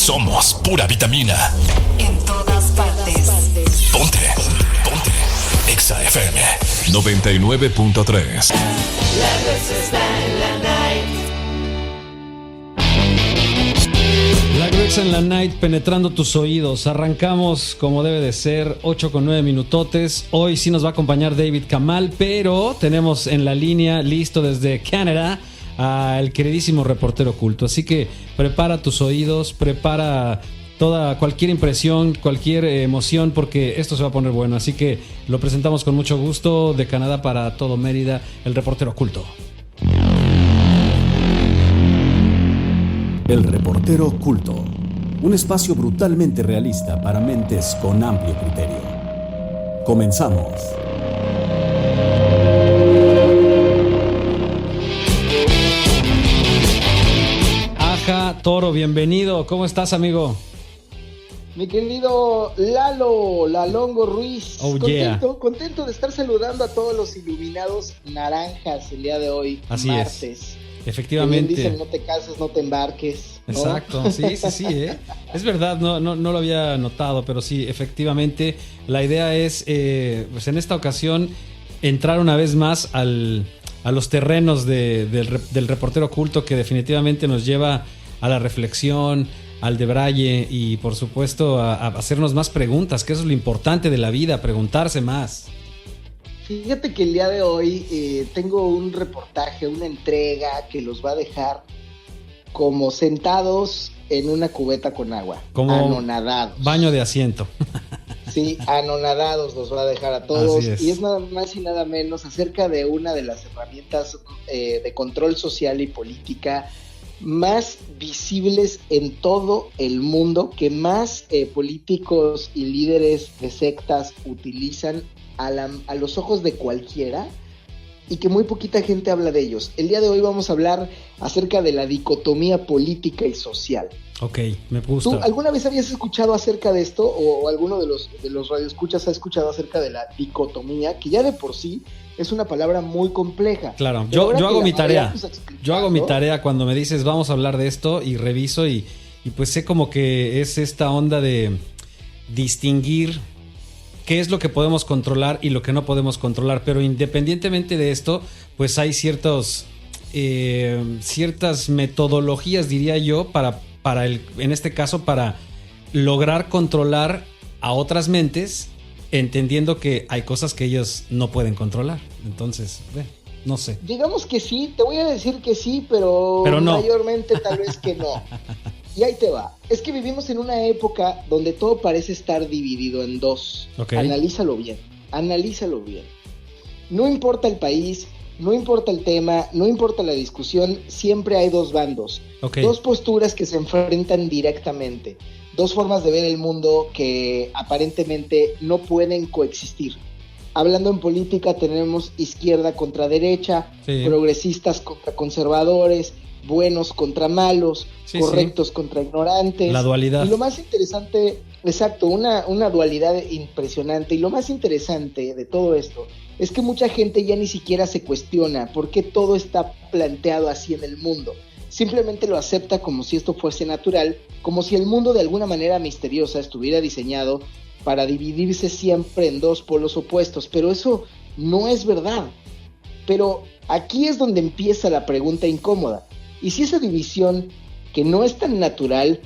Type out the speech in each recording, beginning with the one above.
Somos pura vitamina. En todas partes. Ponte. Exa FM 99.3. La Grexa está en la night. La Grexa en la night penetrando tus oídos. Arrancamos como debe de ser, 8:09 minutotes. Hoy sí nos va a acompañar David Kamal, pero tenemos en la línea listo desde Canadá al queridísimo reportero oculto. Así que prepara tus oídos, prepara cualquier impresión, cualquier emoción, porque esto se va a poner bueno. Así que lo presentamos con mucho gusto de Canadá para todo Mérida, el reportero oculto. El reportero oculto, un espacio brutalmente realista para mentes con amplio criterio. Comenzamos. Aja Toro, bienvenido. ¿Cómo estás, amigo? Mi querido Lalongo Ruiz, contento de estar saludando a todos los iluminados naranjas el día de hoy, así martes. Es. Efectivamente. Dicen, no te cases, no te embarques, ¿no? Exacto, sí, Es verdad, no lo había notado, pero sí, efectivamente, la idea es, pues en esta ocasión, entrar una vez más a los terrenos del reportero oculto, que definitivamente nos lleva a la reflexión, al debraye y, por supuesto, a hacernos más preguntas, que eso es lo importante de la vida, preguntarse más. Fíjate que el día de hoy tengo un reportaje, una entrega que los va a dejar como sentados en una cubeta con agua, como anonadados. Baño de asiento. Sí, anonadados los va a dejar a todos. Es. Y es nada más y nada menos acerca de una de las herramientas de control social y política más visibles en todo el mundo, que más políticos y líderes de sectas utilizan a los ojos de cualquiera, y que muy poquita gente habla de ellos. El día de hoy vamos a hablar acerca de la dicotomía política y social. Ok, me gusta. ¿Tú alguna vez habías escuchado acerca de esto, o alguno de los radioescuchas ha escuchado acerca de la dicotomía, que ya de por sí es una palabra muy compleja? Claro, yo hago mi tarea. Yo hago mi tarea cuando me dices vamos a hablar de esto, y reviso y pues sé como que es esta onda de distinguir qué es lo que podemos controlar y lo que no podemos controlar, pero independientemente de esto, pues hay ciertas metodologías, diría yo, en este caso, para lograr controlar a otras mentes, entendiendo que hay cosas que ellos no pueden controlar. Entonces, no sé. Digamos que sí, te voy a decir que sí, pero no. Mayormente tal vez que no. Y ahí te va. Es que vivimos en una época donde todo parece estar dividido en dos. Okay. Analízalo bien. No importa el país, no importa el tema, no importa la discusión, siempre hay dos bandos. Okay. Dos posturas que se enfrentan directamente. Dos formas de ver el mundo que aparentemente no pueden coexistir. Hablando en política, tenemos izquierda contra derecha, sí, progresistas contra conservadores, buenos contra malos, sí, correctos, sí, contra ignorantes. La dualidad. Y lo más interesante, exacto, una dualidad impresionante. Y lo más interesante de todo esto es que mucha gente ya ni siquiera se cuestiona por qué todo está planteado así en el mundo. Simplemente lo acepta como si esto fuese natural, como si el mundo de alguna manera misteriosa estuviera diseñado para dividirse siempre en dos polos opuestos. Pero eso no es verdad. Pero aquí es donde empieza la pregunta incómoda. ¿Y si esa división, que no es tan natural,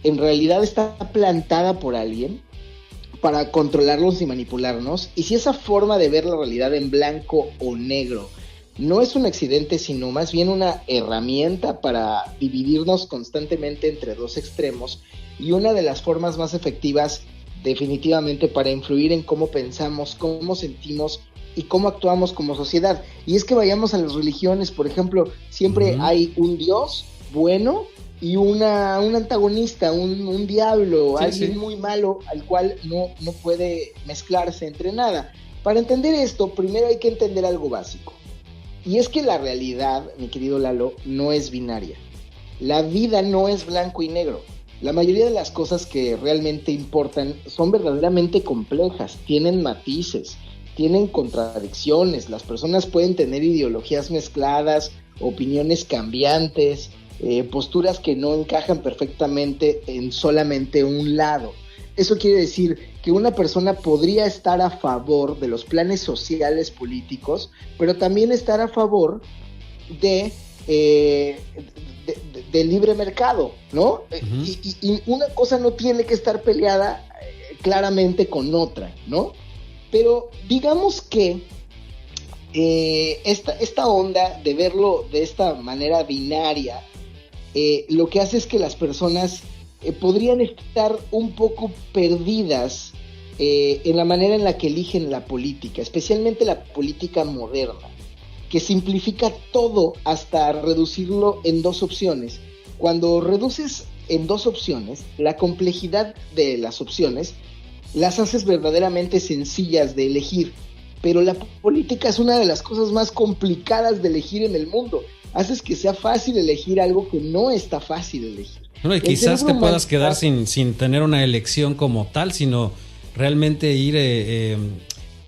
en realidad está plantada por alguien para controlarnos y manipularnos? ¿Y si esa forma de ver la realidad en blanco o negro no es un accidente, sino más bien una herramienta para dividirnos constantemente entre dos extremos, y una de las formas más efectivas definitivamente para influir en cómo pensamos, cómo sentimos y cómo actuamos como sociedad? Y es que vayamos a las religiones, por ejemplo, siempre hay un Dios bueno y un antagonista, un diablo, sí, alguien muy malo al cual no puede mezclarse entre nada. Para entender esto, primero hay que entender algo básico. Y es que la realidad, mi querido Lalo, no es binaria. La vida no es blanco y negro. La mayoría de las cosas que realmente importan son verdaderamente complejas, tienen matices, tienen contradicciones. Las personas pueden tener ideologías mezcladas, opiniones cambiantes, posturas que no encajan perfectamente en solamente un lado. Eso quiere decir que una persona podría estar a favor de los planes sociales políticos, pero también estar a favor de libre mercado, ¿no? Uh-huh. Y una cosa no tiene que estar peleada claramente con otra, ¿no? Pero digamos que esta onda de verlo de esta manera binaria, lo que hace es que las personas podrían estar un poco perdidas en la manera en la que eligen la política, especialmente la política moderna, que simplifica todo hasta reducirlo en dos opciones. Cuando reduces en dos opciones, la complejidad de las opciones las haces verdaderamente sencillas de elegir, pero la política es una de las cosas más complicadas de elegir en el mundo. Haces que sea fácil elegir algo que no está fácil elegir. Bueno, y quizás te puedas quedar sin tener una elección como tal, sino realmente ir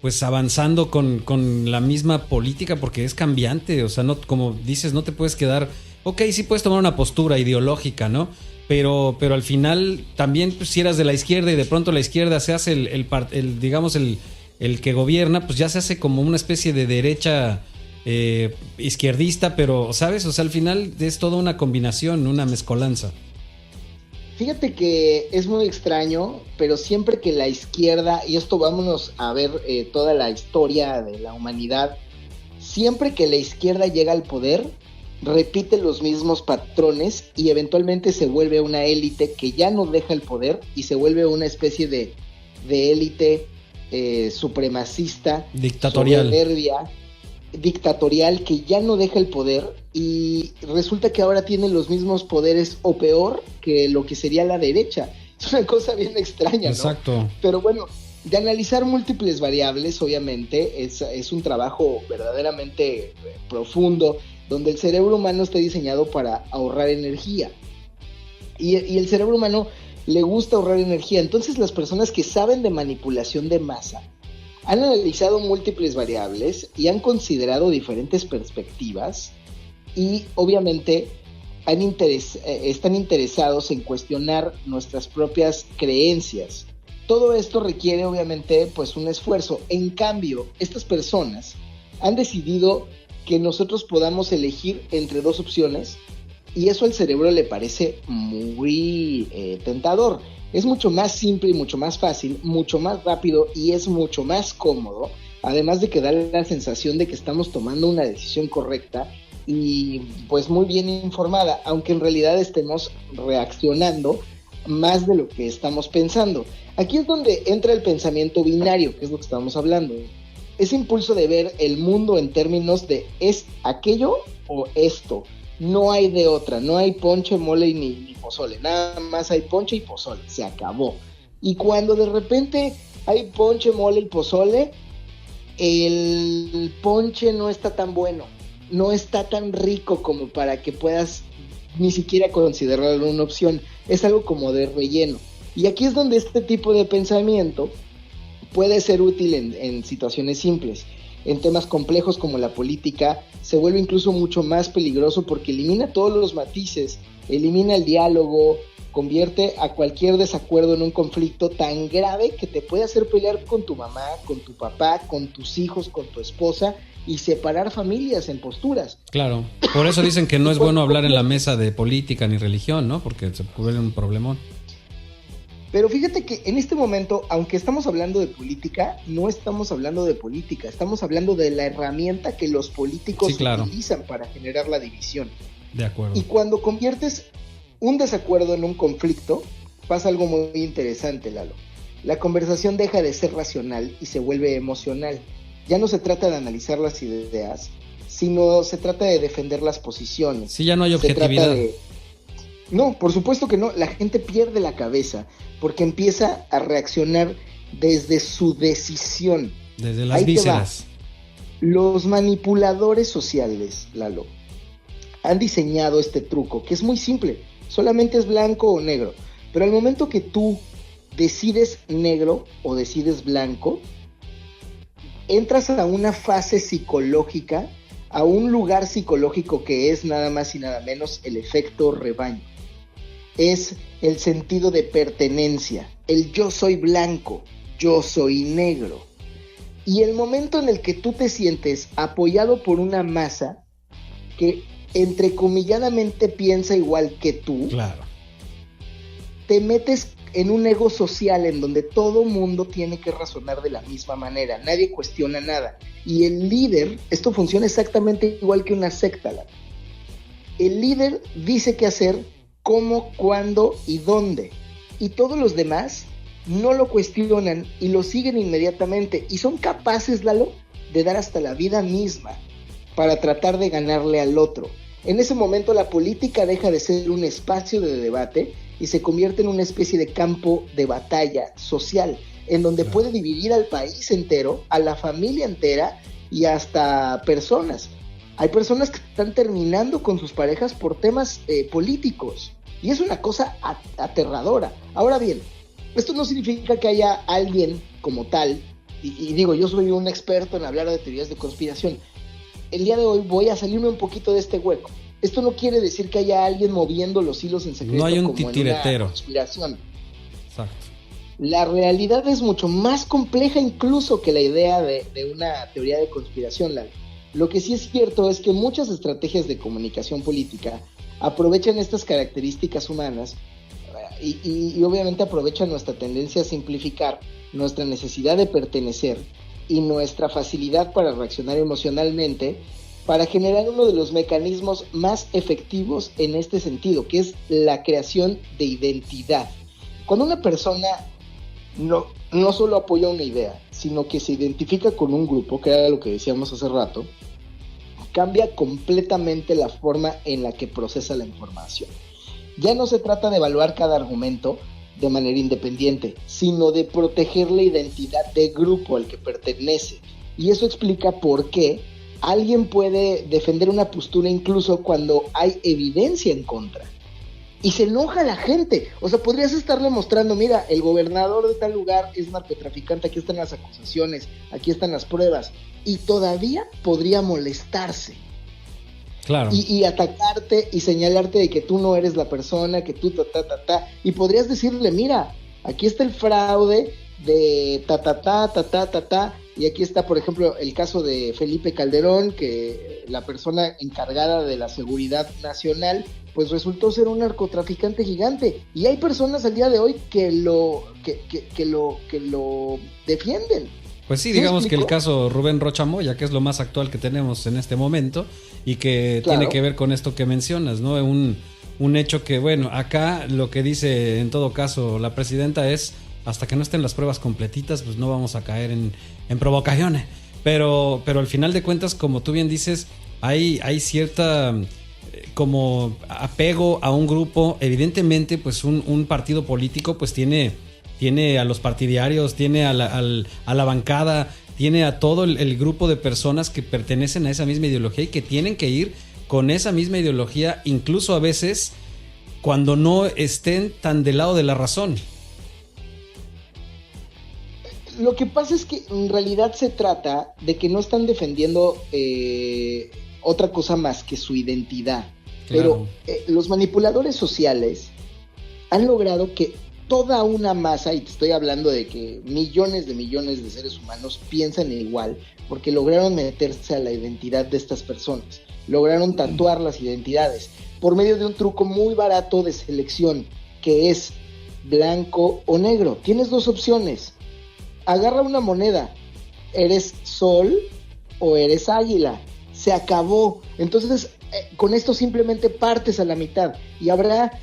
pues avanzando con la misma política, porque es cambiante. O sea, no, como dices, no te puedes quedar... Ok, sí puedes tomar una postura ideológica, ¿no? Pero al final también, pues, si eras de la izquierda y de pronto la izquierda se hace el que gobierna, pues ya se hace como una especie de derecha izquierdista, pero, ¿sabes? O sea, al final es toda una combinación, una mezcolanza. Fíjate que es muy extraño, pero siempre que la izquierda, y esto vámonos a ver toda la historia de la humanidad, siempre que la izquierda llega al poder, repite los mismos patrones y eventualmente se vuelve una élite que ya no deja el poder y se vuelve una especie de élite supremacista, dictatorial, soberbia, dictatorial, que ya no deja el poder y resulta que ahora tiene los mismos poderes o peor que lo que sería la derecha. Es una cosa bien extraña, ¿no? Exacto. Pero bueno, de analizar múltiples variables, obviamente, es un trabajo verdaderamente profundo, donde el cerebro humano está diseñado para ahorrar energía. Y el cerebro humano le gusta ahorrar energía. Entonces las personas que saben de manipulación de masa han analizado múltiples variables y han considerado diferentes perspectivas y obviamente están interesados en cuestionar nuestras propias creencias. Todo esto requiere obviamente pues un esfuerzo. En cambio, estas personas han decidido que nosotros podamos elegir entre dos opciones y eso al cerebro le parece muy tentador. Es mucho más simple y mucho más fácil, mucho más rápido y es mucho más cómodo, además de que da la sensación de que estamos tomando una decisión correcta y pues muy bien informada, aunque en realidad estemos reaccionando más de lo que estamos pensando. Aquí es donde entra el pensamiento binario, que es lo que estábamos hablando. Ese impulso de ver el mundo en términos de ¿es aquello o esto? No hay de otra, no hay ponche, mole ni pozole, nada más hay ponche y pozole, se acabó. Y cuando de repente hay ponche, mole y pozole, el ponche no está tan bueno, no está tan rico como para que puedas ni siquiera considerarlo una opción, es algo como de relleno. Y aquí es donde este tipo de pensamiento puede ser útil en situaciones simples. En temas complejos como la política se vuelve incluso mucho más peligroso porque elimina todos los matices, elimina el diálogo, convierte a cualquier desacuerdo en un conflicto tan grave que te puede hacer pelear con tu mamá, con tu papá, con tus hijos, con tu esposa y separar familias en posturas. Claro, por eso dicen que no es bueno hablar en la mesa de política ni religión, ¿no? Porque se vuelve un problemón. Pero fíjate que en este momento, aunque estamos hablando de política, no estamos hablando de política, estamos hablando de la herramienta que los políticos utilizan para generar la división. De acuerdo. Y cuando conviertes un desacuerdo en un conflicto, pasa algo muy interesante, Lalo. La conversación deja de ser racional y se vuelve emocional. Ya no se trata de analizar las ideas, sino se trata de defender las posiciones. Sí, ya no hay objetividad. No, por supuesto que no. La gente pierde la cabeza porque empieza a reaccionar desde su decisión. Desde las vísceras. Los manipuladores sociales, Lalo, han diseñado este truco que es muy simple. Solamente es blanco o negro. Pero al momento que tú decides negro o decides blanco, entras a una fase psicológica a un lugar psicológico que es nada más y nada menos el efecto rebaño. Es el sentido de pertenencia, el yo soy blanco, yo soy negro. Y el momento en el que tú te sientes apoyado por una masa que entrecomilladamente piensa igual que tú, claro, te metes en un ego social en donde todo mundo tiene que razonar de la misma manera, nadie cuestiona nada. Y el líder, esto funciona exactamente igual que una secta. El líder dice qué hacer, cómo, cuándo y dónde. Y todos los demás no lo cuestionan y lo siguen inmediatamente. Y son capaces, Lalo, de dar hasta la vida misma para tratar de ganarle al otro. En ese momento la política deja de ser un espacio de debate y se convierte en una especie de campo de batalla social, en donde puede dividir al país entero, a la familia entera y hasta personas. Hay personas que están terminando con sus parejas por temas políticos, y es una cosa aterradora. Ahora bien, esto no significa que haya alguien como tal, y digo, yo soy un experto en hablar de teorías de conspiración. El día de hoy voy a salirme un poquito de este hueco. Esto no quiere decir que haya alguien moviendo los hilos en secreto, no hay un como titiretero en una conspiración. Exacto. La realidad es mucho más compleja incluso que la idea de una teoría de conspiración, Lalo. Lo que sí es cierto es que muchas estrategias de comunicación política aprovechan estas características humanas y obviamente aprovechan nuestra tendencia a simplificar, nuestra necesidad de pertenecer y nuestra facilidad para reaccionar emocionalmente, para generar uno de los mecanismos más efectivos en este sentido, que es la creación de identidad. Cuando una persona no solo apoya una idea, sino que se identifica con un grupo, que era lo que decíamos hace rato, cambia completamente la forma en la que procesa la información. Ya no se trata de evaluar cada argumento de manera independiente, sino de proteger la identidad de grupo al que pertenece. Y eso explica por qué alguien puede defender una postura incluso cuando hay evidencia en contra. Y se enoja la gente. O sea, podrías estarle mostrando, mira, el gobernador de tal lugar es narcotraficante, aquí están las acusaciones, aquí están las pruebas. Y todavía podría molestarse. Claro. Y atacarte y señalarte de que tú no eres la persona, que tú y podrías decirle, mira, aquí está el fraude de y aquí está, por ejemplo, el caso de Felipe Calderón, que la persona encargada de la seguridad nacional, pues resultó ser un narcotraficante gigante, y hay personas al día de hoy que lo defienden. Pues sí, digamos que el caso Rubén Rocha Moya, que es lo más actual que tenemos en este momento y que tiene que ver con esto que mencionas, ¿no? Un hecho que, bueno, acá lo que dice en todo caso la presidenta es, hasta que no estén las pruebas completitas, pues no vamos a caer en provocaciones. Pero al final de cuentas, como tú bien dices, hay cierta como apego a un grupo. Evidentemente, pues un partido político pues tiene a los partidarios, tiene a la bancada, tiene a todo el grupo de personas que pertenecen a esa misma ideología y que tienen que ir con esa misma ideología, incluso a veces cuando no estén tan del lado de la razón. Lo que pasa es que en realidad se trata de que no están defendiendo otra cosa más que su identidad. Claro. Pero los manipuladores sociales han logrado que toda una masa, y te estoy hablando de que millones de seres humanos piensan igual, porque lograron meterse a la identidad de estas personas, lograron tatuar las identidades por medio de un truco muy barato de selección, que es blanco o negro. Tienes dos opciones. Agarra una moneda, ¿eres sol o eres águila? Se acabó. Entonces, con esto simplemente partes a la mitad y habrá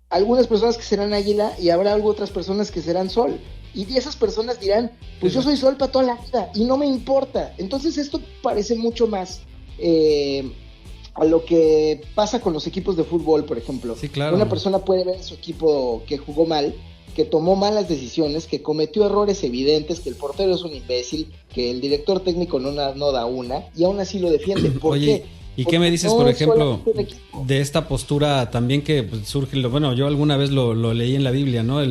algunas personas que serán águila y habrá otras personas que serán sol. Y esas personas dirán, pues yo soy sol para toda la vida y no me importa. Entonces esto parece mucho más a lo que pasa con los equipos de fútbol, por ejemplo. Sí, claro. Una persona puede ver en su equipo que jugó mal, que tomó malas decisiones, que cometió errores evidentes, que el portero es un imbécil, que el director técnico no da una, y aún así lo defiende. ¿Por qué? ¿Y qué me dices, por ejemplo, de esta postura también que surge? Bueno, yo alguna vez lo leí en la Biblia, ¿no?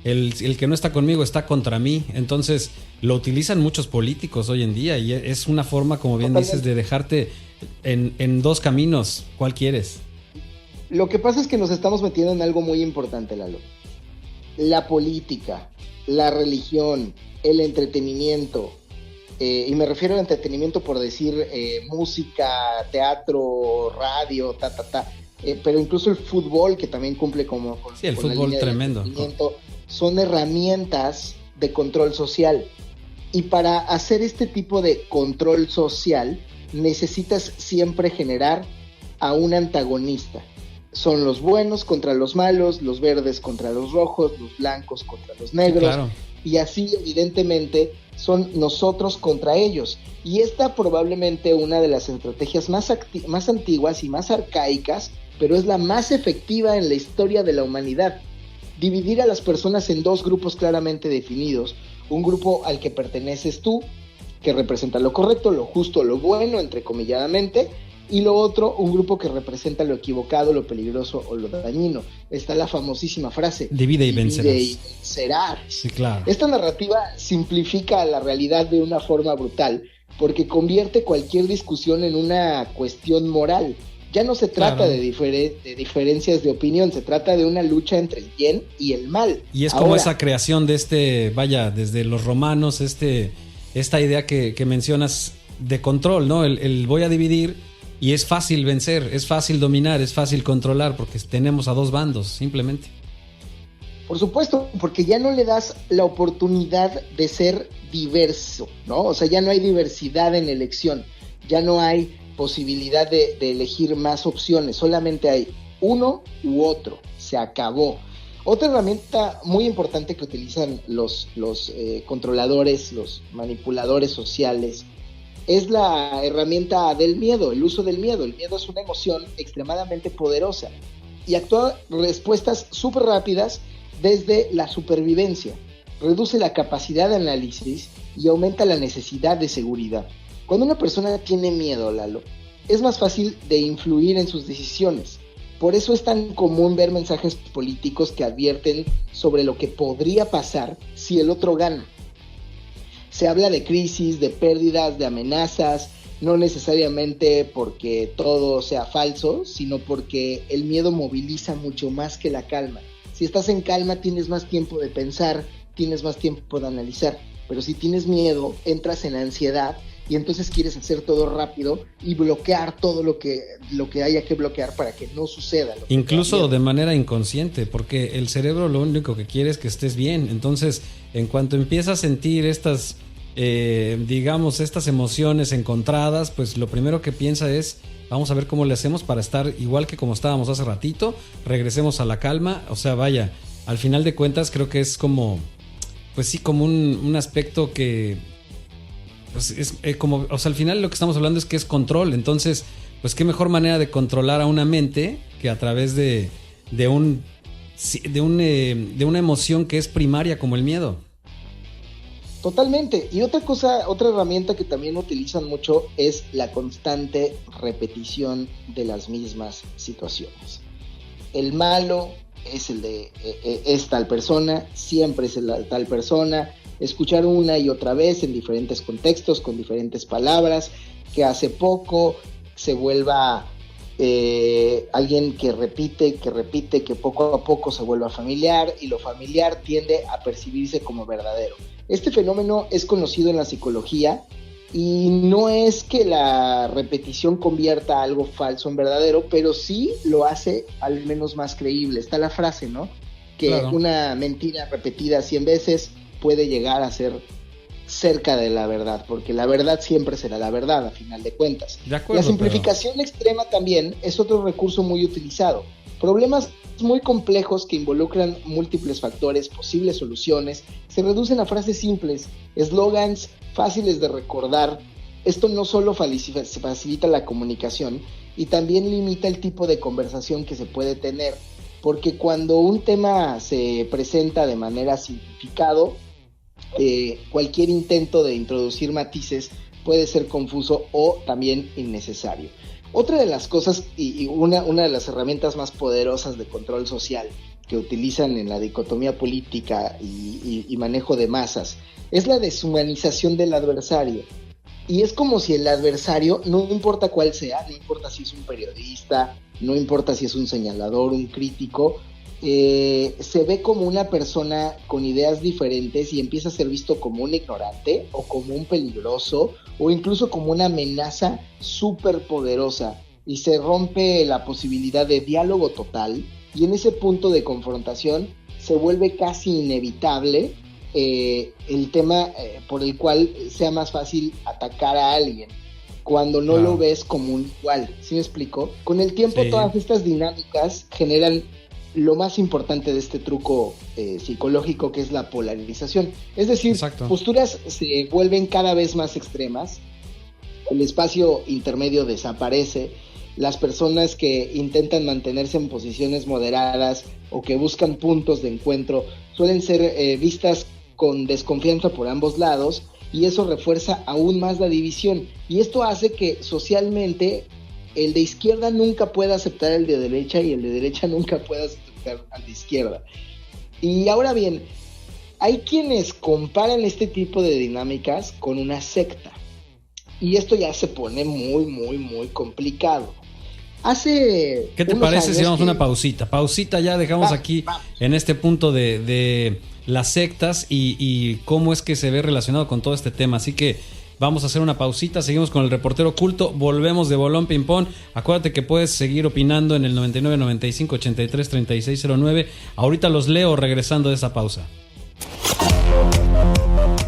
el que no está conmigo está contra mí. Entonces lo utilizan muchos políticos hoy en día y es una forma, como bien dices, de dejarte en dos caminos. ¿Cuál quieres? Lo que pasa es que nos estamos metiendo en algo muy importante, Lalo. La política, la religión, el entretenimiento, y me refiero al entretenimiento por decir música, teatro, radio, pero incluso el fútbol, que también cumple como sí, el fútbol tremendo, son herramientas de control social. Y para hacer este tipo de control social necesitas siempre generar a un antagonista. Son los buenos contra los malos, los verdes contra los rojos, los blancos contra los negros. Sí, claro. Y así, evidentemente, son nosotros contra ellos. Y esta probablemente una de las estrategias más antiguas y más arcaicas, pero es la más efectiva en la historia de la humanidad. Dividir a las personas en dos grupos claramente definidos. Un grupo al que perteneces tú, que representa lo correcto, lo justo, lo bueno, entrecomilladamente, y lo otro, un grupo que representa lo equivocado, lo peligroso o lo dañino. Está la famosísima frase: divide y vencerás. Sí, claro. Esta narrativa simplifica la realidad de una forma brutal, porque convierte cualquier discusión en una cuestión moral. Ya no se trata de diferencias de opinión, se trata de una lucha entre el bien y el mal. Y es como esa creación de desde los romanos, esta idea que mencionas de control, ¿no? El voy a dividir. Y es fácil vencer, es fácil dominar, es fácil controlar, porque tenemos a dos bandos, simplemente. Por supuesto, porque ya no le das la oportunidad de ser diverso, ¿no? O sea, ya no hay diversidad en elección, ya no hay posibilidad de elegir más opciones, solamente hay uno u otro, se acabó. Otra herramienta muy importante que utilizan los controladores, los manipuladores sociales, es la herramienta del miedo, el uso del miedo. El miedo es una emoción extremadamente poderosa y actúa respuestas súper rápidas desde la supervivencia. Reduce la capacidad de análisis y aumenta la necesidad de seguridad. Cuando una persona tiene miedo, Lalo, es más fácil de influir en sus decisiones. Por eso es tan común ver mensajes políticos que advierten sobre lo que podría pasar si el otro gana. Se habla de crisis, de pérdidas, de amenazas, no necesariamente porque todo sea falso, sino porque el miedo moviliza mucho más que la calma. Si estás en calma tienes más tiempo de pensar, tienes más tiempo de analizar, pero si tienes miedo entras en ansiedad y entonces quieres hacer todo rápido y bloquear todo lo que haya que bloquear para que no suceda. Incluso de manera inconsciente, porque el cerebro lo único que quiere es que estés bien. Entonces, en cuanto empiezas a sentir estas emociones encontradas, pues lo primero que piensa es: vamos a ver cómo le hacemos para estar igual que como estábamos hace ratito, regresemos a la calma. O sea, vaya, al final de cuentas creo que es como, pues sí, como un aspecto que pues es como, o sea, al final lo que estamos hablando es que es control. Entonces, pues qué mejor manera de controlar a una mente que a través de una emoción que es primaria como el miedo. Totalmente. Y otra herramienta que también utilizan mucho es la constante repetición de las mismas situaciones. El malo es tal persona, siempre es tal persona. Escuchar una y otra vez en diferentes contextos, con diferentes palabras, que hace poco se vuelva alguien que repite, que poco a poco se vuelva familiar, y lo familiar tiende a percibirse como verdadero. Este fenómeno es conocido en la psicología y no es que la repetición convierta algo falso en verdadero, pero sí lo hace al menos más creíble. Está la frase, ¿no? Que claro, una mentira repetida 100 veces puede llegar a ser cerca de la verdad, porque la verdad siempre será la verdad a final de cuentas. De acuerdo, la simplificación extrema también es otro recurso muy utilizado. Problemas muy complejos que involucran múltiples factores, posibles soluciones, se reducen a frases simples, eslogans fáciles de recordar. Esto no solo facilita la comunicación y también limita el tipo de conversación que se puede tener, porque cuando un tema se presenta de manera simplificado, cualquier intento de introducir matices puede ser confuso o también innecesario. Otra de las cosas y una de las herramientas más poderosas de control social que utilizan en la dicotomía política y manejo de masas, es la deshumanización del adversario. Y es como si el adversario, no importa cuál sea, no importa si es un periodista, no importa si es un señalador, un crítico, se ve como una persona con ideas diferentes y empieza a ser visto como un ignorante o como un peligroso o incluso como una amenaza súper poderosa, y se rompe la posibilidad de diálogo total, y en ese punto de confrontación se vuelve casi inevitable el tema por el cual sea más fácil atacar a alguien cuando no lo ves como un igual. ¿Sí me explico? Con el tiempo todas estas dinámicas generan lo más importante de este truco psicológico, que es la polarización. Es decir, posturas se vuelven cada vez más extremas, el espacio intermedio desaparece, las personas que intentan mantenerse en posiciones moderadas o que buscan puntos de encuentro suelen ser vistas con desconfianza por ambos lados, y eso refuerza aún más la división, y esto hace que socialmente el de izquierda nunca pueda aceptar el de derecha y el de derecha nunca pueda aceptar al de izquierda. Y ahora bien, hay quienes comparan este tipo de dinámicas con una secta, y esto ya se pone muy, muy, muy complicado. ¿Qué te parece si vamos a una pausita? Ya dejamos aquí en este punto de las sectas y cómo es que se ve relacionado con todo este tema. Así que vamos a hacer una pausita, seguimos con el reportero oculto, volvemos de Bolón Ping Pong. Acuérdate que puedes seguir opinando en el 99 95 83 36 09. Ahorita los leo regresando de esa pausa.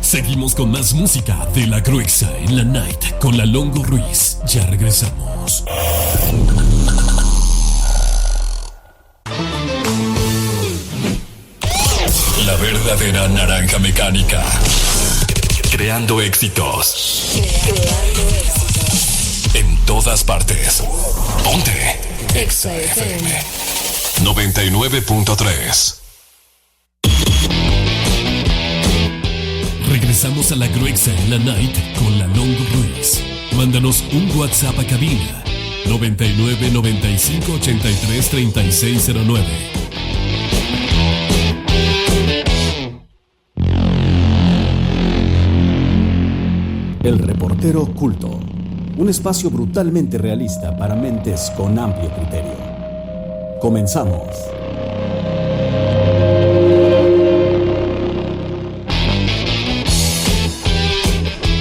Seguimos con más música de La Gruesa en la Night con la Longo Ruiz. Ya regresamos. La verdadera naranja mecánica. Creando éxitos. En todas partes. Ponte Exa FM 99.3. Regresamos a La Gruesa en la Night con la Longo Ruiz. Mándanos un WhatsApp a cabina 99 95 83 36 09. El reportero oculto, un espacio brutalmente realista para mentes con amplio criterio. Comenzamos.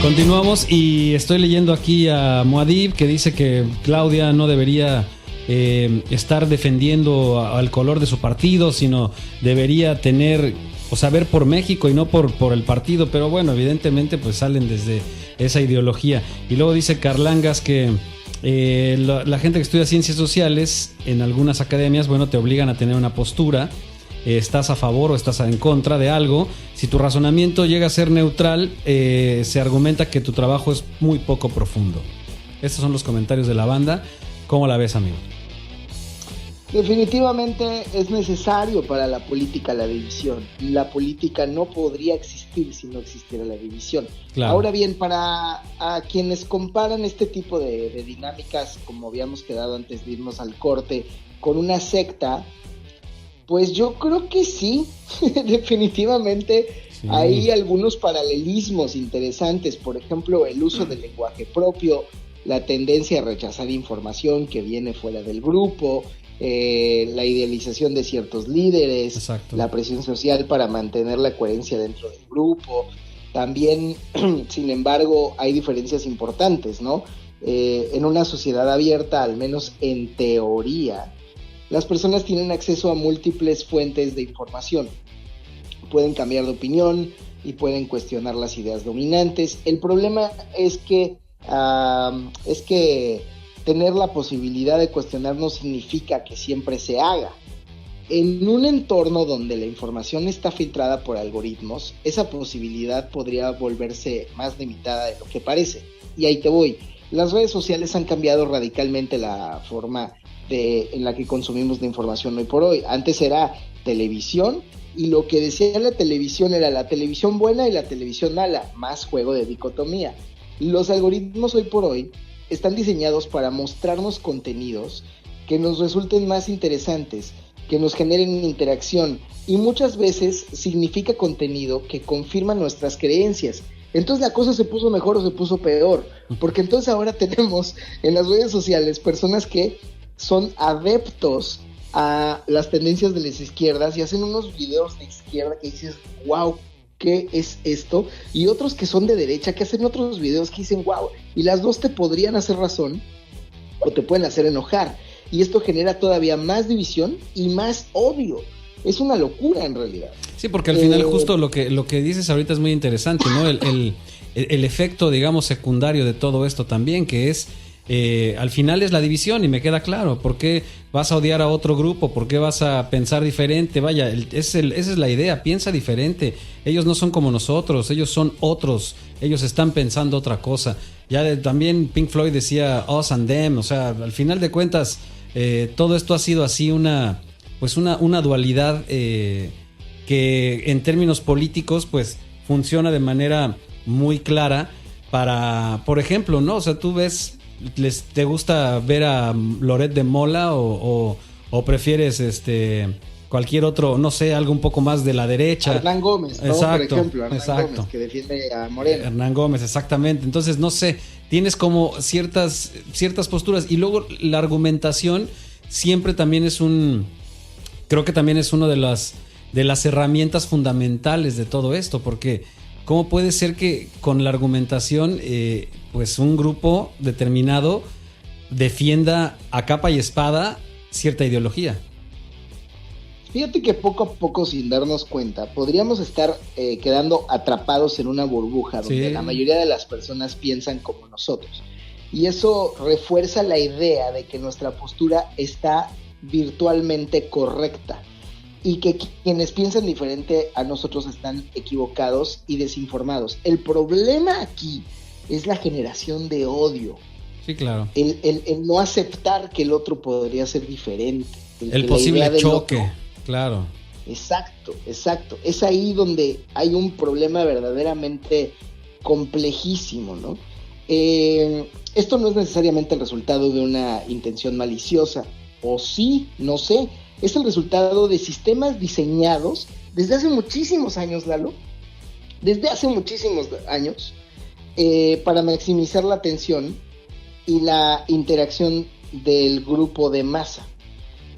Continuamos y estoy leyendo aquí a Muad'Dib, que dice que Claudia no debería estar defendiendo al color de su partido, sino debería tener o saber por México y no por el partido. Pero bueno, evidentemente pues salen desde esa ideología. Y luego dice Carlangas que la gente que estudia ciencias sociales en algunas academias, bueno, te obligan a tener una postura. Estás a favor o estás en contra de algo. Si tu razonamiento llega a ser neutral, se argumenta que tu trabajo es muy poco profundo. Estos son los comentarios de la banda. ¿Cómo la ves, amigo? Definitivamente es necesario para la política la división. La política no podría existir si no existiera la división. Claro. Ahora bien, para a quienes comparan este tipo de dinámicas, como habíamos quedado antes de irnos al corte, con una secta, pues yo creo que sí, definitivamente sí. Hay algunos paralelismos interesantes, por ejemplo, el uso del lenguaje propio, la tendencia a rechazar información que viene fuera del grupo, la idealización de ciertos líderes, exacto, la presión social para mantener la coherencia dentro del grupo. También, sin embargo, hay diferencias importantes, ¿no? En una sociedad abierta, al menos en teoría, las personas tienen acceso a múltiples fuentes de información. Pueden cambiar de opinión y pueden cuestionar las ideas dominantes. El problema es que tener la posibilidad de cuestionar no significa que siempre se haga. En un entorno donde la información está filtrada por algoritmos, esa posibilidad podría volverse más limitada de lo que parece. Y ahí te voy. Las redes sociales han cambiado radicalmente la forma en la que consumimos la información hoy por hoy. Antes era televisión, y lo que decía la televisión era la televisión buena y la televisión mala, más juego de dicotomía. Los algoritmos hoy por hoy están diseñados para mostrarnos contenidos que nos resulten más interesantes, que nos generen interacción, y muchas veces significa contenido que confirma nuestras creencias. Entonces la cosa se puso mejor o se puso peor, porque entonces ahora tenemos en las redes sociales personas que son adeptos a las tendencias de las izquierdas y hacen unos videos de izquierda que dices, wow, ¿qué es esto? Y otros que son de derecha que hacen otros videos que dicen, wow, y las dos te podrían hacer razón o te pueden hacer enojar, y esto genera todavía más división y más odio. Es una locura en realidad. Sí, porque al final justo lo que dices ahorita es muy interesante, ¿no? El efecto, digamos, secundario de todo esto también, que es, al final es la división, y me queda claro. ¿Por qué vas a odiar a otro grupo? ¿Por qué vas a pensar diferente? Vaya, esa es la idea, piensa diferente. Ellos no son como nosotros, ellos son otros, ellos están pensando otra cosa. También Pink Floyd decía us and them, o sea, al final de cuentas, todo esto ha sido así una dualidad que en términos políticos pues funciona de manera muy clara para, por ejemplo, ¿no? O sea, tú ves, ¿te gusta ver a Loret de Mola o prefieres cualquier otro, no sé, algo un poco más de la derecha? Hernán Gómez, ¿no? Exacto, Por ejemplo, Hernán Gómez, que defiende a Morena. Hernán Gómez, exactamente. Entonces, no sé, tienes como ciertas posturas, y luego la argumentación siempre también creo que también es una de las herramientas fundamentales de todo esto, porque ¿cómo puede ser que con la argumentación pues un grupo determinado defienda a capa y espada cierta ideología? Fíjate que poco a poco, sin darnos cuenta, podríamos estar quedando atrapados en una burbuja donde la mayoría de las personas piensan como nosotros, y eso refuerza la idea de que nuestra postura está virtualmente correcta, y que quienes piensan diferente a nosotros están equivocados y desinformados. El problema aquí es la generación de odio. Sí, claro. El no aceptar que el otro podría ser diferente. El posible choque, otro. Claro. Exacto. Es ahí donde hay un problema verdaderamente complejísimo, ¿no? Esto no es necesariamente el resultado de una intención maliciosa, o sí, no sé. Es el resultado de sistemas diseñados desde hace muchísimos años, Lalo, para maximizar la atención y la interacción del grupo de masa.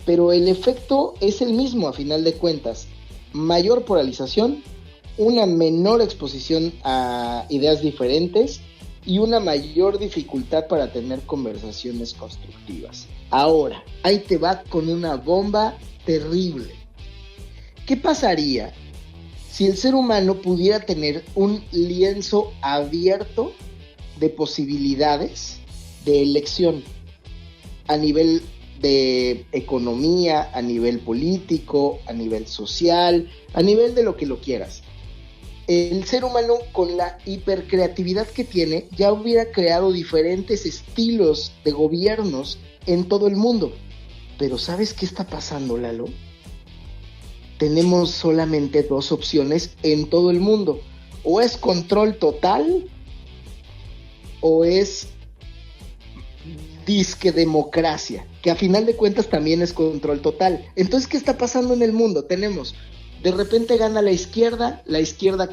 Pero el efecto es el mismo a final de cuentas: mayor polarización, una menor exposición a ideas diferentes y una mayor dificultad para tener conversaciones constructivas. Ahora, ahí te va con una bomba terrible. ¿Qué pasaría si el ser humano pudiera tener un lienzo abierto de posibilidades de elección a nivel de economía, a nivel político, a nivel social, a nivel de lo que lo quieras? El ser humano, con la hipercreatividad que tiene, ya hubiera creado diferentes estilos de gobiernos en todo el mundo. Pero ¿sabes qué está pasando, Lalo? Tenemos solamente dos opciones en todo el mundo: o es control total o es disque democracia, que a final de cuentas también es control total. Entonces, ¿qué está pasando en el mundo? Tenemos, de repente gana la izquierda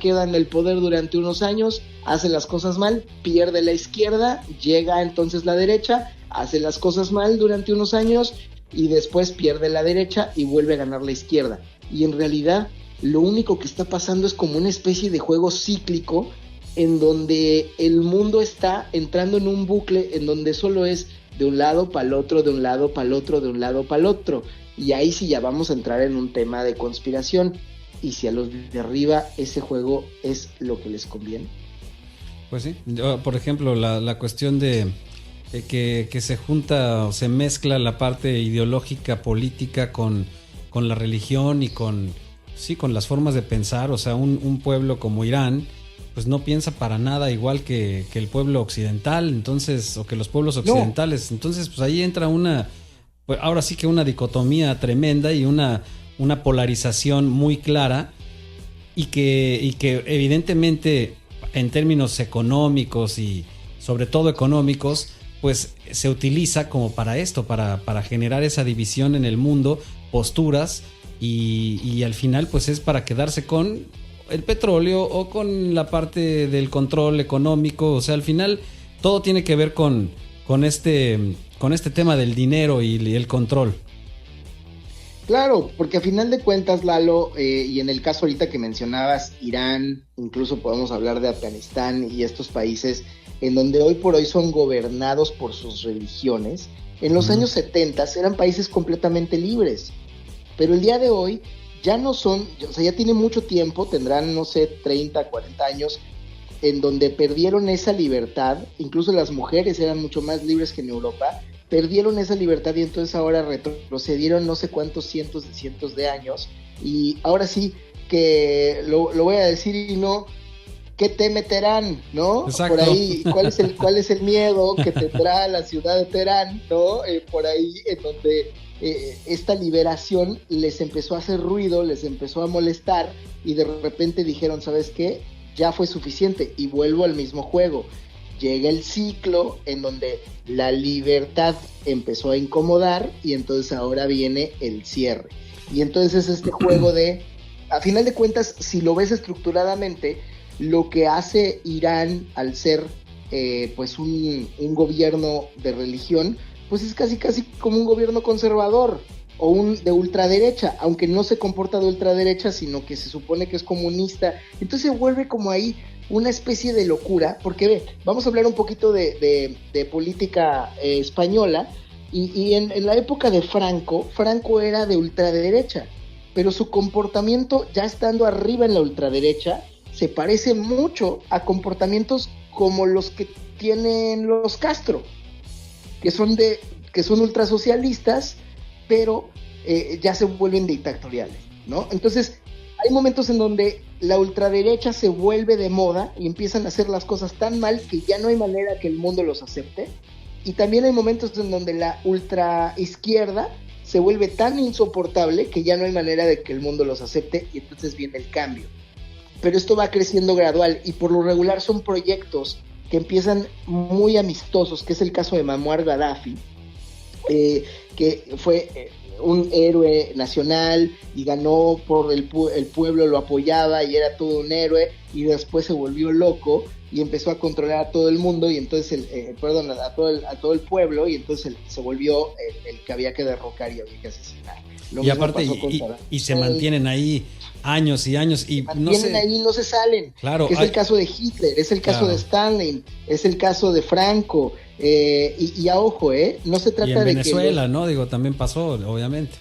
queda en el poder durante unos años, hace las cosas mal, pierde la izquierda, llega entonces la derecha, hace las cosas mal durante unos años y después pierde la derecha y vuelve a ganar la izquierda. Y en realidad lo único que está pasando es como una especie de juego cíclico en donde el mundo está entrando en un bucle en donde solo es de un lado para el otro, de un lado para el otro, de un lado para el otro. Y ahí sí ya vamos a entrar en un tema de conspiración. Y si a los de arriba ese juego es lo que les conviene. Pues sí, por ejemplo, la cuestión de que se junta o se mezcla la parte ideológica, política con la religión y con las formas de pensar. O sea, un pueblo como Irán pues no piensa para nada igual que el pueblo occidental, entonces, o que los pueblos occidentales. No. Entonces, pues ahí entra pues ahora sí que una dicotomía tremenda y una polarización muy clara, y que evidentemente en términos económicos y sobre todo económicos, pues se utiliza como para esto, para generar esa división en el mundo, posturas y al final pues es para quedarse con el petróleo o con la parte del control económico. O sea, al final todo tiene que ver con este tema del dinero y el control. Claro, porque a final de cuentas, Lalo, y en el caso ahorita que mencionabas, Irán, incluso podemos hablar de Afganistán y estos países en donde hoy por hoy son gobernados por sus religiones, en los años 70 eran países completamente libres, pero el día de hoy ya no son, o sea, ya tiene mucho tiempo, tendrán, no sé, 30, 40 años, en donde perdieron esa libertad, incluso las mujeres eran mucho más libres que en Europa, perdieron esa libertad y entonces ahora retrocedieron no sé cuántos cientos de años, y ahora sí que lo voy a decir y no, ¿qué teme Teherán? ¿No? Exacto. Por ahí, ¿cuál es el miedo que tendrá la ciudad de Teherán? ¿No? Por ahí en donde esta liberación les empezó a hacer ruido, les empezó a molestar y de repente dijeron, ¿sabes qué? Ya fue suficiente y vuelvo al mismo juego. Llega el ciclo en donde la libertad empezó a incomodar y entonces ahora viene el cierre. Y entonces este juego de, a final de cuentas, si lo ves estructuradamente, lo que hace Irán al ser pues un gobierno de religión, pues es casi como un gobierno conservador o de ultraderecha, aunque no se comporta de ultraderecha, sino que se supone que es comunista. Entonces se vuelve como ahí una especie de locura, porque ve, vamos a hablar un poquito de política española, y en la época de Franco era de ultraderecha, pero su comportamiento ya estando arriba en la ultraderecha se parece mucho a comportamientos como los que tienen los Castro, que son ultrasocialistas, pero ya se vuelven dictatoriales, ¿no? Entonces hay momentos en donde la ultraderecha se vuelve de moda y empiezan a hacer las cosas tan mal que ya no hay manera que el mundo los acepte, y también hay momentos en donde la ultraizquierda se vuelve tan insoportable que ya no hay manera de que el mundo los acepte, y entonces viene el cambio. Pero esto va creciendo gradual y por lo regular son proyectos que empiezan muy amistosos, que es el caso de Muammar Gaddafi, que fue un héroe nacional y ganó por el pueblo, lo apoyaba y era todo un héroe, y después se volvió loco y empezó a controlar a todo el mundo y entonces a todo el pueblo, y entonces se volvió el que había que derrocar y había que asesinar. Y aparte y se mantienen ahí años y años y no se salen. Claro, es el caso de Hitler, es el caso de Stalin, es el caso de Franco, y a ojo, no se trata de Venezuela, que ¿no? Digo, también pasó, obviamente.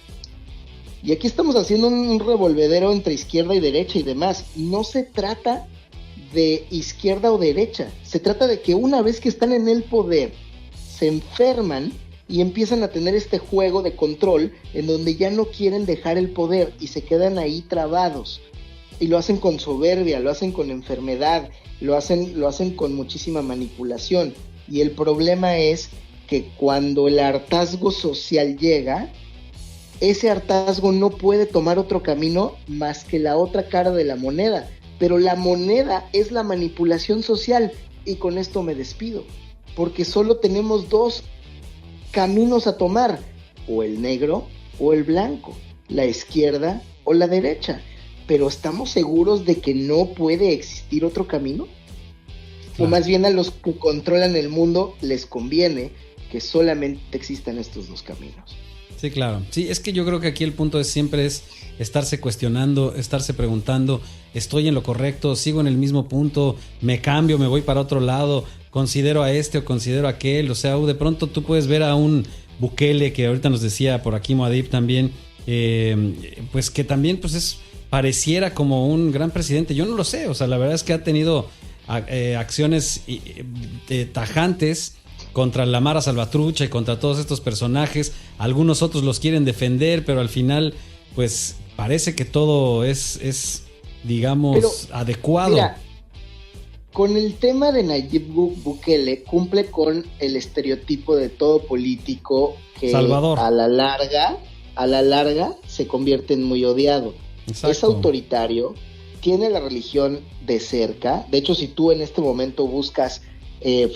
Y aquí estamos haciendo un revolvedero entre izquierda y derecha y demás. No se trata de izquierda o derecha, se trata de que una vez que están en el poder, se enferman y empiezan a tener este juego de control en donde ya no quieren dejar el poder y se quedan ahí trabados, y lo hacen con soberbia, lo hacen con enfermedad, lo hacen con muchísima manipulación, y el problema es que cuando el hartazgo social llega, ese hartazgo no puede tomar otro camino más que la otra cara de la moneda, pero la moneda es la manipulación social, y con esto me despido, porque solo tenemos dos caminos a tomar, o el negro o el blanco, la izquierda o la derecha, pero ¿estamos seguros de que no puede existir otro camino? Claro. O más bien a los que controlan el mundo les conviene que solamente existan estos dos caminos. Sí, claro. Sí, es que yo creo que aquí el punto siempre es estarse cuestionando, estarse preguntando, ¿estoy en lo correcto? ¿Sigo en el mismo punto? ¿Me cambio? ¿Me voy para otro lado? ¿Considero a este o considero a aquel? O sea, de pronto tú puedes ver a un Bukele, que ahorita nos decía por aquí Moadib también, pues que también pues pareciera como un gran presidente. Yo no lo sé, o sea, la verdad es que ha tenido acciones tajantes contra la Mara Salvatrucha y contra todos estos personajes. Algunos otros los quieren defender, pero al final pues parece que todo es digamos, pero, adecuado. Mira, con el tema de Nayib Bukele cumple con el estereotipo de todo político que Salvador. a la larga se convierte en muy odiado. Exacto. Es autoritario, tiene la religión de cerca. De hecho, si tú en este momento buscas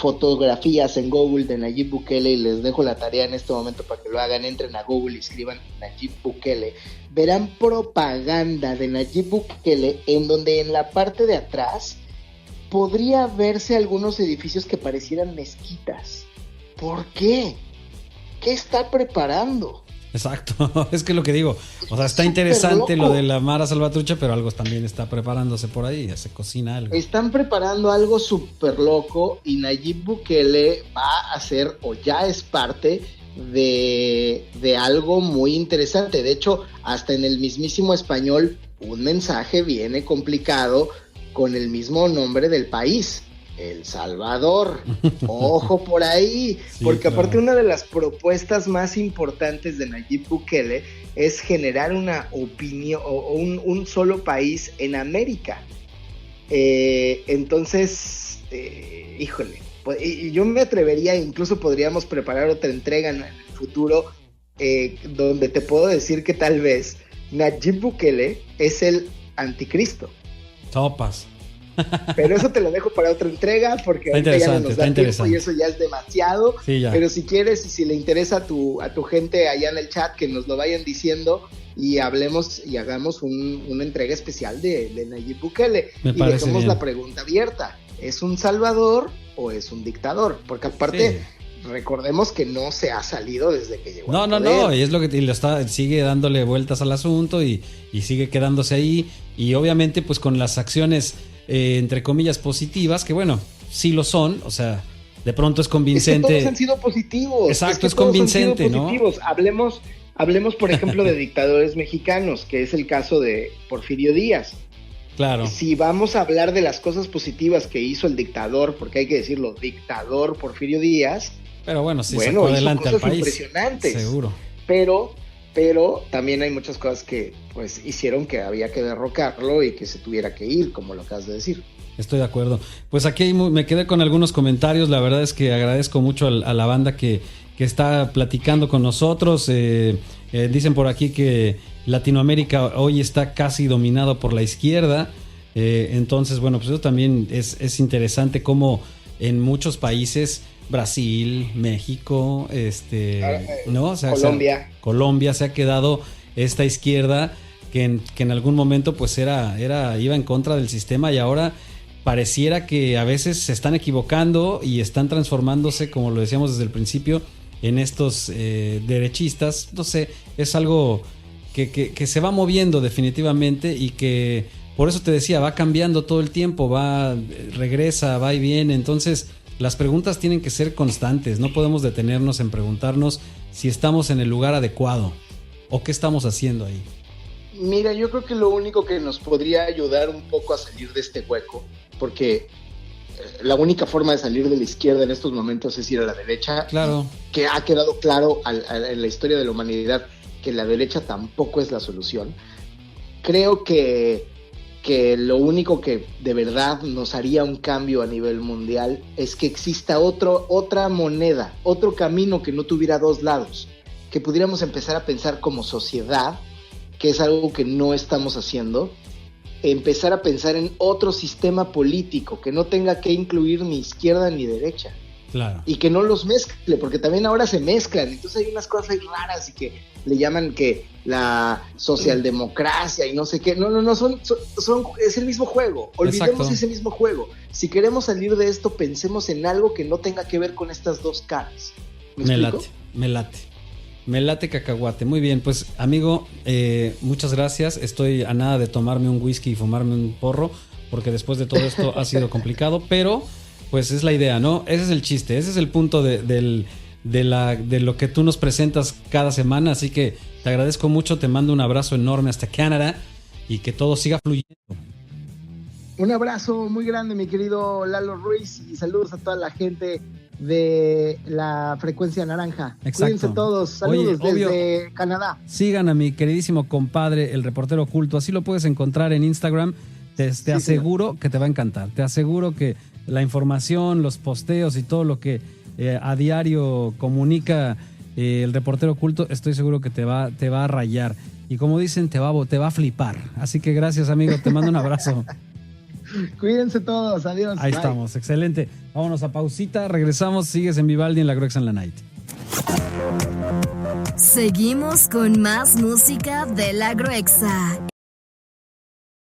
fotografías en Google de Nayib Bukele, y les dejo la tarea en este momento para que lo hagan, entren a Google y escriban Nayib Bukele, verán propaganda de Nayib Bukele en donde en la parte de atrás podría verse algunos edificios que parecieran mezquitas. ¿Por qué? ¿Qué está preparando? Exacto, es que lo que digo, o sea, está interesante lo de la Mara Salvatrucha, pero algo también está preparándose por ahí, ya se cocina algo. Están preparando algo súper loco y Nayib Bukele va a ser o ya es parte de algo muy interesante. De hecho, hasta en el mismísimo español, un mensaje viene complicado con el mismo nombre del país. El Salvador, ojo por ahí, sí, porque aparte claro, una de las propuestas más importantes de Nayib Bukele es generar una opinión o un solo país en América. Entonces, híjole, pues, y yo me atrevería, incluso podríamos preparar otra entrega en el futuro, donde te puedo decir que tal vez Nayib Bukele es el anticristo. Topas. Pero eso te lo dejo para otra entrega porque ahorita ya no nos da tiempo y eso ya es demasiado. Sí, ya. Pero si quieres y si le interesa a tu gente allá en el chat, que nos lo vayan diciendo y hablemos y hagamos una entrega especial de Nayib Bukele. Y dejemos la pregunta abierta: ¿es un salvador o es un dictador? Porque aparte, recordemos que no se ha salido desde que llegó al poder. No, y es lo que sigue dándole vueltas al asunto y sigue quedándose ahí. Y obviamente pues con las acciones entre comillas positivas, que bueno, sí lo son, o sea, de pronto es convincente. Es que todos han sido positivos. Exacto, es convincente, ¿no? Hablemos, por ejemplo, de dictadores mexicanos, que es el caso de Porfirio Díaz. Claro. Si vamos a hablar de las cosas positivas que hizo el dictador, porque hay que decirlo, dictador Porfirio Díaz. Pero bueno, sí sacó adelante al país. Impresionantes. Seguro. Pero también hay muchas cosas que pues hicieron que había que derrocarlo y que se tuviera que ir, como lo acabas de decir. Estoy de acuerdo. Pues aquí me quedé con algunos comentarios. La verdad es que agradezco mucho a la banda que está platicando con nosotros. Dicen por aquí que Latinoamérica hoy está casi dominado por la izquierda. Entonces, bueno, pues eso también es interesante cómo en muchos países, Brasil, México, ¿no? O sea, Colombia se ha quedado esta izquierda que en algún momento pues iba en contra del sistema, y ahora pareciera que a veces se están equivocando y están transformándose, como lo decíamos desde el principio, en estos derechistas. No sé, es algo que se va moviendo definitivamente, y que por eso te decía, va cambiando todo el tiempo, regresa, va y viene. Entonces las preguntas tienen que ser constantes, no podemos detenernos en preguntarnos si estamos en el lugar adecuado o qué estamos haciendo ahí. Mira, yo creo que lo único que nos podría ayudar un poco a salir de este hueco, porque la única forma de salir de la izquierda en estos momentos es ir a la derecha. Claro. Que ha quedado claro en la historia de la humanidad que la derecha tampoco es la solución. Creo que lo único que de verdad nos haría un cambio a nivel mundial es que exista otra moneda, otro camino que no tuviera dos lados, que pudiéramos empezar a pensar como sociedad, que es algo que no estamos haciendo, empezar a pensar en otro sistema político que no tenga que incluir ni izquierda ni derecha. Claro. Y que no los mezcle, porque también ahora se mezclan, entonces hay unas cosas ahí raras y que le llaman que la socialdemocracia y no sé qué. No, es el mismo juego. Olvidemos Exacto. ese mismo juego. Si queremos salir de esto, pensemos en algo que no tenga que ver con estas dos caras. Me late cacahuate. Muy bien, pues amigo, muchas gracias. Estoy a nada de tomarme un whisky y fumarme un porro, porque después de todo esto ha sido complicado, pero pues es la idea, ¿no? Ese es el chiste, ese es el punto de lo que tú nos presentas cada semana. Así que te agradezco mucho, te mando un abrazo enorme hasta Canadá y que todo siga fluyendo. Un abrazo muy grande, mi querido Lalo Ruiz, y saludos a toda la gente de la Frecuencia Naranja. Exacto. Cuídense todos, saludos. Oye, desde Canadá. Sigan a mi queridísimo compadre, el reportero oculto, así lo puedes encontrar en Instagram. Te aseguro que te va a encantar, te aseguro que la información, los posteos y todo lo que a diario comunica el reportero oculto, estoy seguro que te va a rayar. Y como dicen, te va a flipar. Así que gracias, amigo, te mando un abrazo. Cuídense todos, adiós. Ahí bye. estamos, excelente. Vámonos a pausita, regresamos, sigues en Vivaldi en la Gruexa en la Night. Seguimos con más música de la Gruexa.